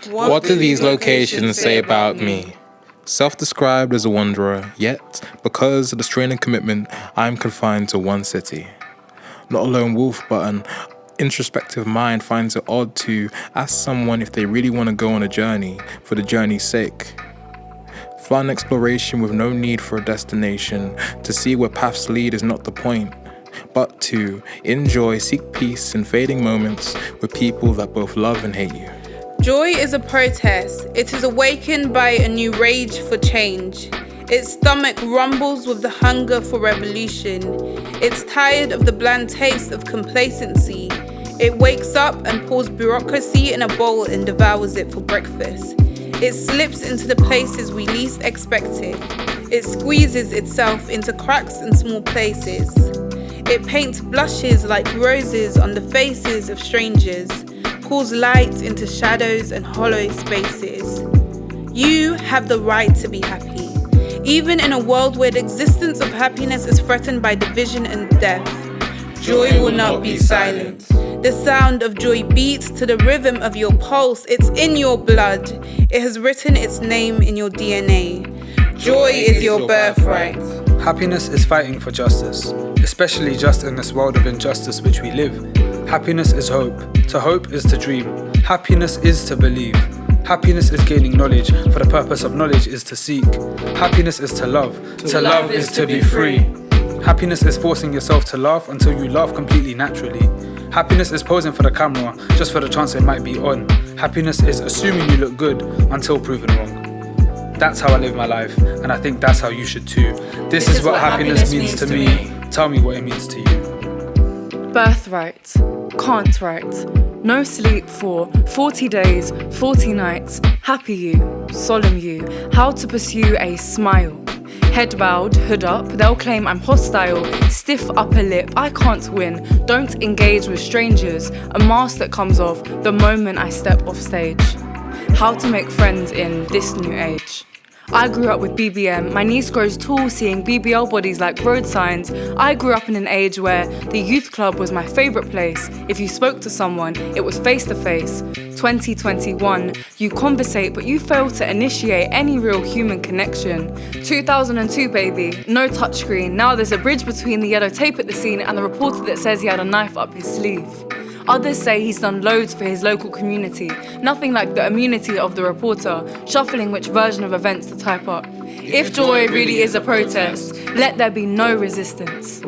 What do these locations say about me? Self-described as a wanderer, yet, because of the strain and commitment, I'm confined to one city. Not a lone wolf, but an introspective mind finds it odd to ask someone if they really want to go on a journey for the journey's sake. Fun exploration with no need for a destination. To see where paths lead is not the point, but to enjoy, seek peace in fading moments with people that both love and hate you. Joy is a protest. It is awakened by a new rage for change. Its stomach rumbles with the hunger for revolution. It's tired of the bland taste of complacency. It wakes up and pours bureaucracy in a bowl and devours it for breakfast. It slips into the places we least expected. It squeezes itself into cracks and small places. It paints blushes like roses on the faces of strangers, pulls light into shadows and hollow spaces. You have the right to be happy, even in a world where the existence of happiness is threatened by division and death. Joy will not be silent. The sound of joy beats to the rhythm of your pulse. It's in your blood. It has written its name in your DNA. Joy is your birthright. Happiness is fighting for justice, especially just in this world of injustice which we live. Happiness is hope. To hope is to dream. Happiness is to believe. Happiness is gaining knowledge, for the purpose of knowledge is to seek. Happiness is to love. To love is to be free. Happiness is forcing yourself to laugh until you laugh completely naturally. Happiness is posing for the camera just for the chance it might be on. Happiness is assuming you look good until proven wrong. That's how I live my life, and I think that's how you should too. This is what happiness means to me. Tell me what it means to you. Birthright. Can't write. No sleep for 40 days, 40 nights. Happy you, solemn you. How to pursue a smile. Head bowed, hood up, they'll claim I'm hostile. Stiff upper lip, I can't win. Don't engage with strangers. A mask that comes off the moment I step off stage. How to make friends in this new age. I grew up with BBM, my niece grows tall seeing BBL bodies like road signs. I grew up in an age where the youth club was my favourite place. If you spoke to someone, it was face to face. 2021, you conversate but you fail to initiate any real human connection. 2002 baby, no touchscreen. Now there's a bridge between the yellow tape at the scene and the reporter that says he had a knife up his sleeve. Others say he's done loads for his local community. Nothing like the immunity of the reporter, shuffling which version of events to type up. If joy really is a protest, let there be no resistance.